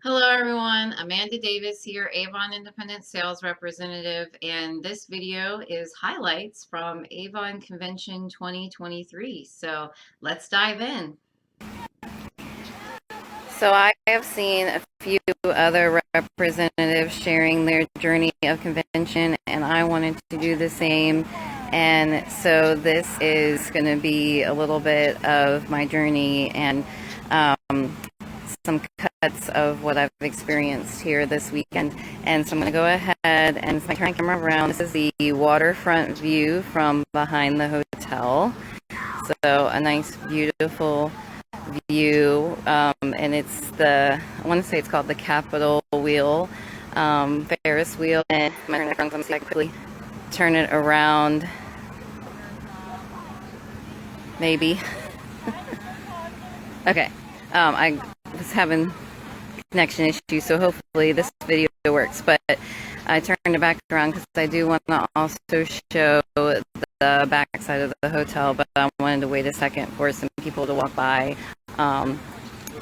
Hello everyone, Amanda Davis here, Avon Independent Sales Representative, and this video is highlights from Avon Convention 2023. So let's dive in. So I have seen a few other representatives sharing their journey of convention, and I wanted to do the same. And so this is going to be a little bit of my journey and some cuts of what I've experienced here this weekend. And so I'm going to go ahead and if I turn the camera around, this is the waterfront view from behind the hotel. So a nice, beautiful view, and it's I want to say it's called the Capitol Wheel, Ferris wheel. And I'm going to quickly turn it around, maybe. Okay, I was having connection issues, so hopefully this video works, but I turned it back around because I do want to also show the back side of the hotel, but I wanted to wait a second for some people to walk by.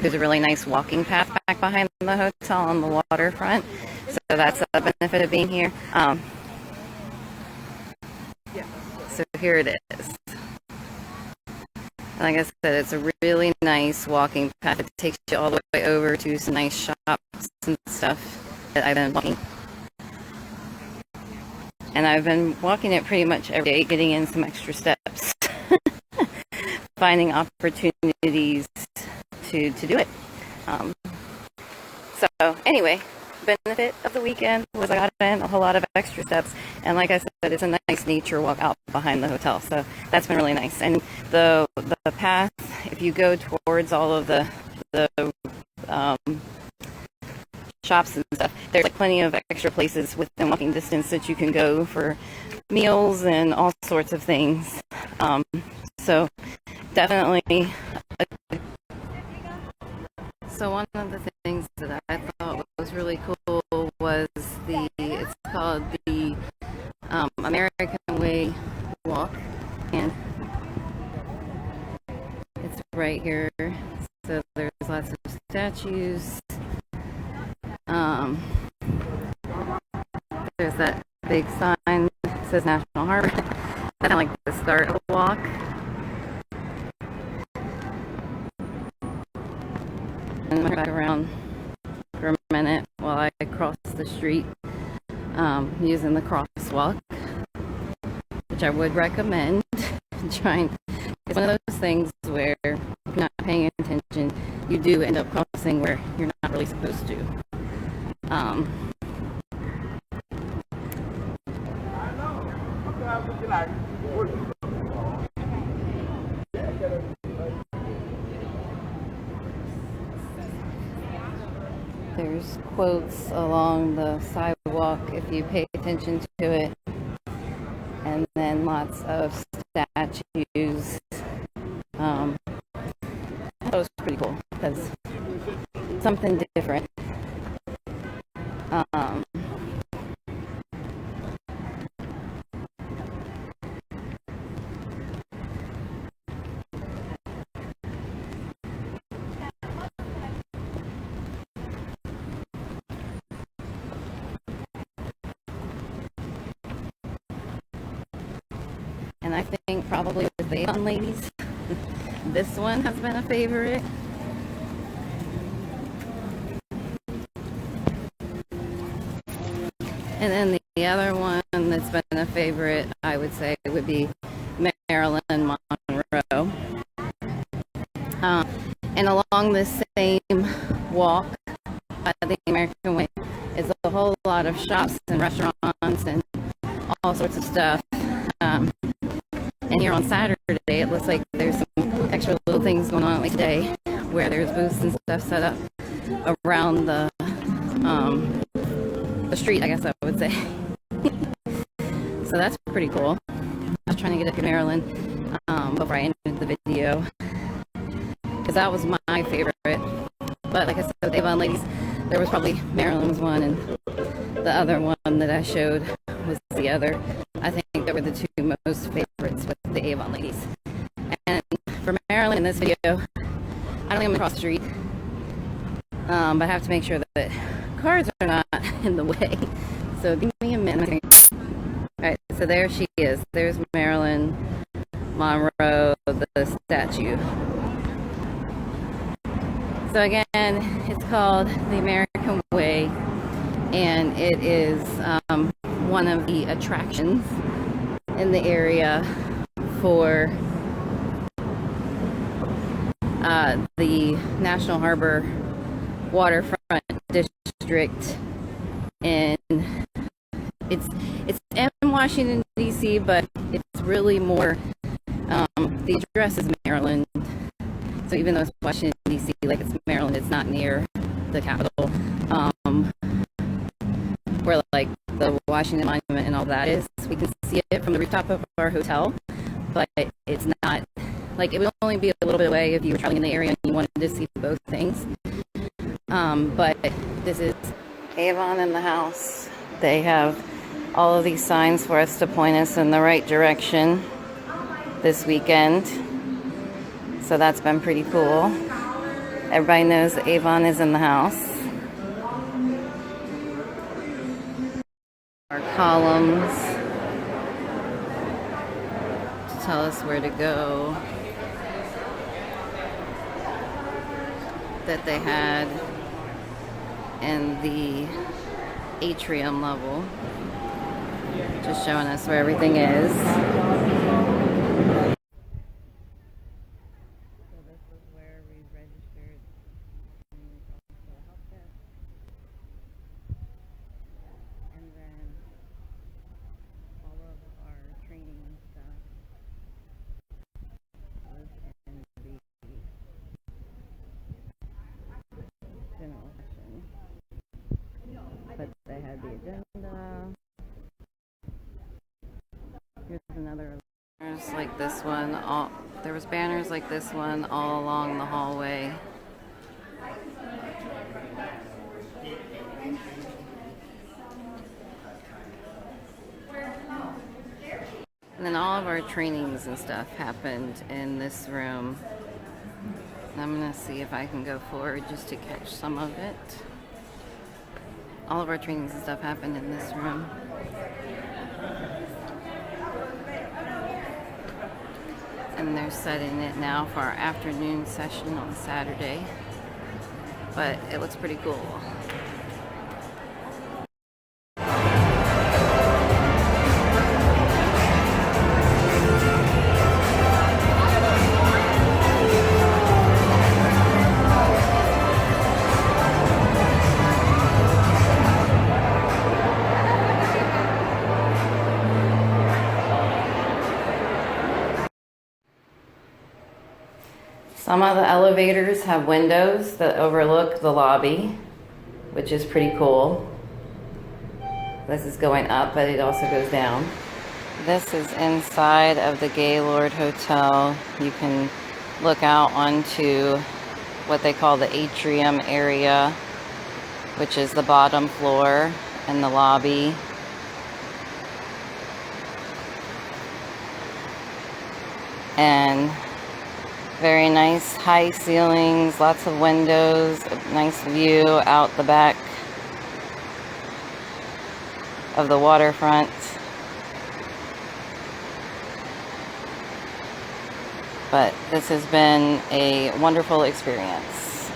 There's a really nice walking path back behind the hotel on the waterfront, so that's a benefit of being here. So here it is. Like I said, it's a really nice walking path. It takes you all the way over to some nice shops and stuff that I've been walking. And I've been walking it pretty much every day, getting in some extra steps, finding opportunities to do it. So anyway, benefit of the weekend was I got in a whole lot of extra steps, and like I said, it's a nice nature walk out behind the hotel, so that's been really nice. And the path, if you go towards all of the shops and stuff, there's like plenty of extra places within walking distance that you can go for meals and all sorts of things. So definitely. So one of the things that I thought was really cool was it's called the American Way walk, and it's right here. So there's lots of statues. There's that big sign that says National Harbor. That's kind of like the start of the walk. And I'm back around for a minute while I cross the street using the crosswalk, which I would recommend trying. It's one of those things where if you're not paying attention, you do end up crossing where you're not really supposed to. There's quotes along the sidewalk if you pay attention to it, and then lots of statues. That was pretty cool because something different. And I think probably with the Avon ladies, this one has been a favorite. And then the other one that's been a favorite, I would say, would be Marilyn Monroe. And along this same walk by the American Way is a whole lot of shops and restaurants and all sorts of stuff. And here on Saturday, it looks like there's some extra little things going on like today, where there's booths and stuff set up around the street, I guess I would say. So that's pretty cool. I was trying to get up to Maryland before I ended the video, because that was my favorite. But like I said, the Avon ladies, there was probably Maryland's one, and the other one that I showed was the other. I think they were the two most favorites with the Avon ladies. And for Maryland in this video, I don't think I'm gonna cross the street. But I have to make sure that cars are not in the way. So give me a minute. Alright, so there she is. There's Marilyn Monroe, the statue. So again, it's called the American Way, and it is one of the attractions in the area for the National Harbor Waterfront District, and it's in Washington D.C., but it's really more the address is Maryland. So even though it's Washington D.C., like it's Maryland, it's not near the capital, where like the Washington Monument and all that is. We can see it from the rooftop of our hotel, but it's not like it would only be a little bit away if you were traveling in the area and you wanted to see both things. But this is Avon in the house. They have all of these signs for us to point us in the right direction this weekend. So that's been pretty cool. Everybody knows Avon is in the house. Our columns to tell us where to go that they had in the atrium level, just showing us where everything is. So this is where we registered and we talked to the help desk, and then all of our training and stuff was in the general session. But they had the agenda. Here's another. There's like this one. There was banners like this one all along the hallway. And then all of our trainings and stuff happened in this room. And I'm gonna see if I can go forward just to catch some of it. All of our trainings and stuff happened in this room. And they're setting it now for our afternoon session on Saturday. But it looks pretty cool. Some of the elevators have windows that overlook the lobby, which is pretty cool. This is going up, but it also goes down. This is inside of the Gaylord Hotel. You can look out onto what they call the atrium area, which is the bottom floor and the lobby. And very nice high ceilings, lots of windows, a nice view out the back of the waterfront. But this has been a wonderful experience.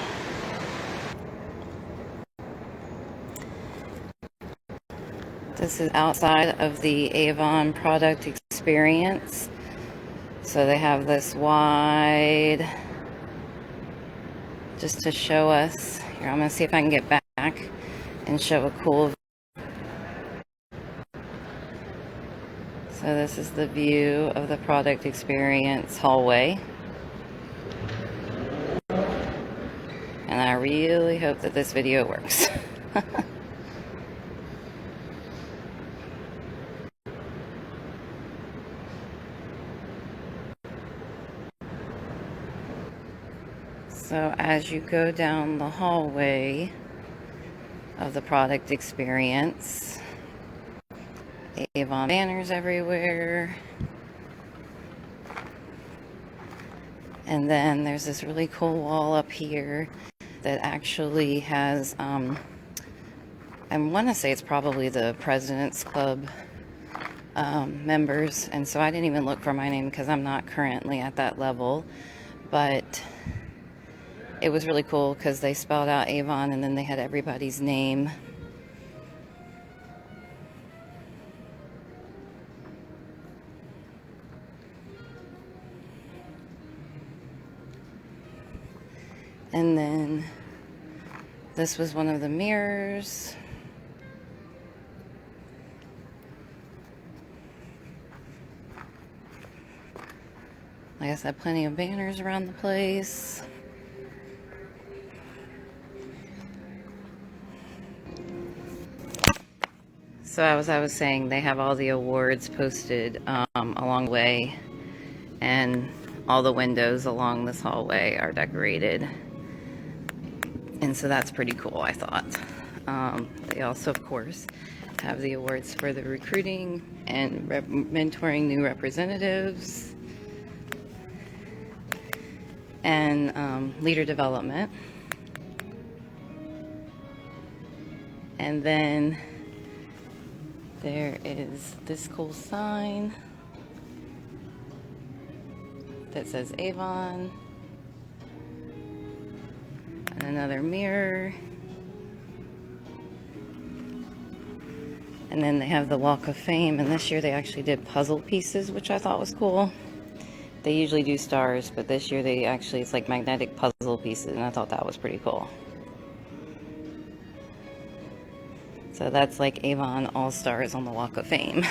This is outside of the Avon product experience. So they have this wide, just to show us. Here, I'm going to see if I can get back and show a cool. So this is the view of the product experience hallway. And I really hope that this video works. So as you go down the hallway of the product experience, Avon banners everywhere. And then there's this really cool wall up here that actually has, I want to say it's probably the President's Club members, and so I didn't even look for my name because I'm not currently at that level, but it was really cool because they spelled out Avon and then they had everybody's name. And then this was one of the mirrors. Like I said, plenty of banners around the place. So as I was saying, they have all the awards posted along the way, and all the windows along this hallway are decorated. And so that's pretty cool, I thought. They also, of course, have the awards for the recruiting and mentoring new representatives and leader development. And then there is this cool sign that says Avon, and another mirror. And then they have the Walk of Fame, and this year they actually did puzzle pieces, which I thought was cool. They usually do stars, but this year they actually, it's like magnetic puzzle pieces, and I thought that was pretty cool. So that's like Avon All-Stars on the Walk of Fame.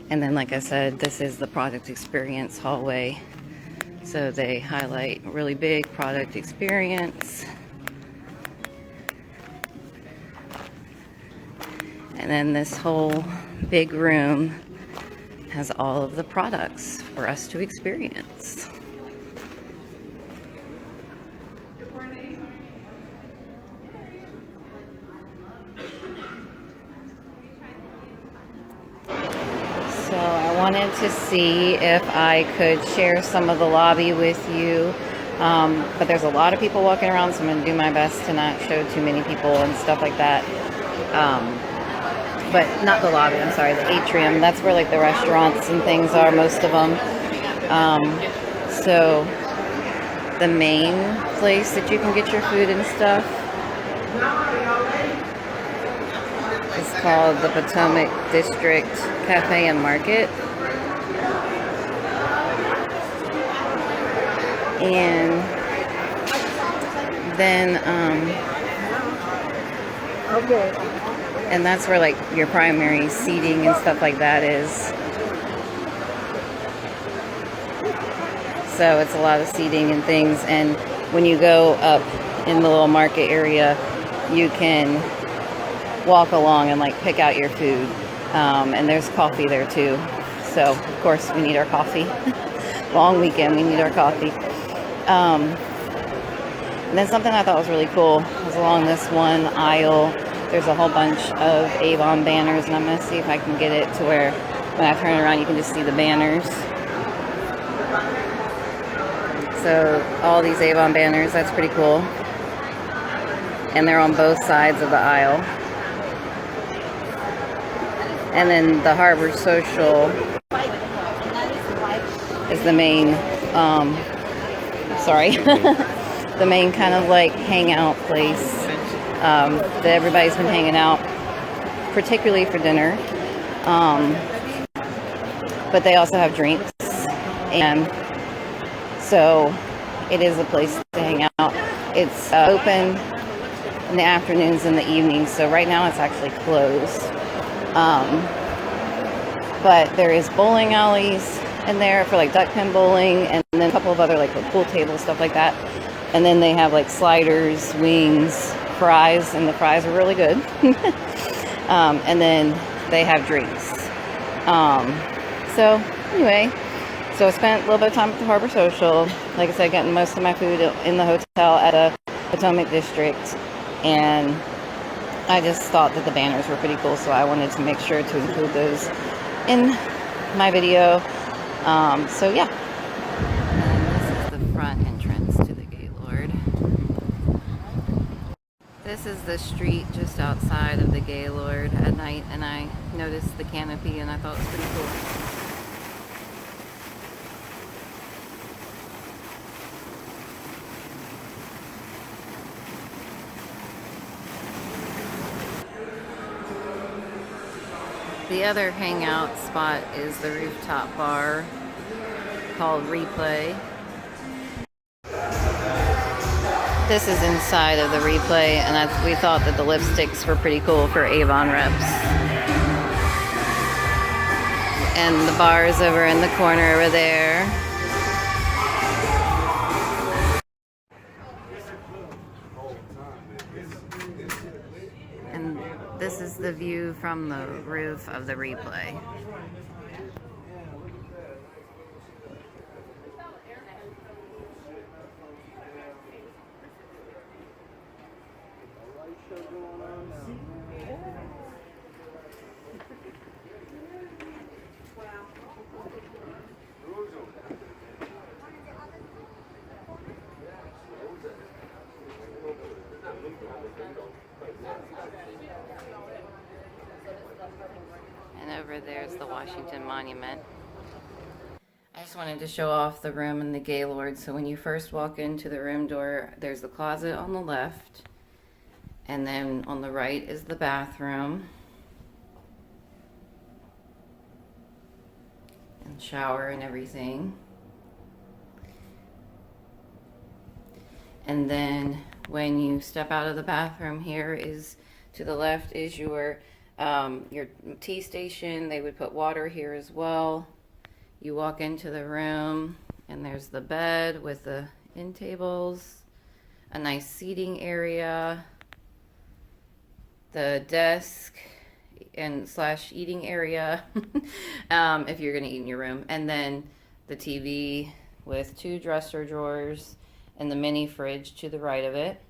And then, like I said, this is the product experience hallway. So they highlight really big product experience. And then this whole big room has all of the products for us to experience. So I wanted to see if I could share some of the lobby with you, but there's a lot of people walking around, so I'm going to do my best to not show too many people and stuff like that. But not the lobby, I'm sorry, the atrium. That's where like the restaurants and things are, most of them. So the main place that you can get your food and stuff is called the Potomac District Cafe and Market. And then, and that's where like your primary seating and stuff like that is. So it's a lot of seating and things, and when you go up in the little market area, you can walk along and like pick out your food, and there's coffee there too. So of course we need our coffee. Long weekend, we need our coffee. And then something I thought was really cool was along this one aisle, there's a whole bunch of Avon banners, and I'm going to see if I can get it to where when I turn around you can just see the banners. So all these Avon banners, that's pretty cool. And they're on both sides of the aisle. And then the Harbor Social is the main, the main kind of like hangout place that everybody's been hanging out, particularly for dinner. But they also have drinks, and so it is a place to hang out. It's open in the afternoons and the evenings, so right now it's actually closed. But there is bowling alleys in there for like duck pin bowling, and then a couple of other like pool tables, stuff like that. And then they have like sliders, wings, fries, and the fries are really good. And then they have drinks. So anyway, so I spent a little bit of time at the Harbor Social. Like I said, getting most of my food in the hotel at a Potomac District, and I just thought that the banners were pretty cool, so I wanted to make sure to include those in my video. So yeah. And this is the front entrance to the Gaylord. This is the street just outside of the Gaylord at night, and I noticed the canopy and I thought it was pretty cool. The other hangout spot is the rooftop bar called Replay. This is inside of the Replay, and we thought that the lipsticks were pretty cool for Avon Reps. And the bar is over in the corner over there. And this is the view from the roof of the Replay. And over there's the Washington Monument. I just wanted to show off the room in the Gaylord. So when you first walk into the room door, there's the closet on the left. And then on the right is the bathroom. And shower and everything. And then when you step out of the bathroom, here is to the left is your tea station. They would put water here as well. You walk into the room and there's the bed with the end tables, a nice seating area, the desk and slash eating area if you're gonna eat in your room, and then the TV with 2 dresser drawers and the mini fridge to the right of it.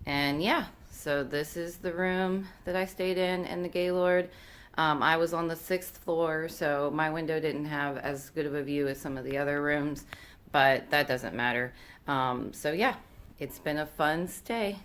And yeah, so this is the room that I stayed in the Gaylord. I was on the 6th floor, so my window didn't have as good of a view as some of the other rooms, but that doesn't matter. So yeah, it's been a fun stay.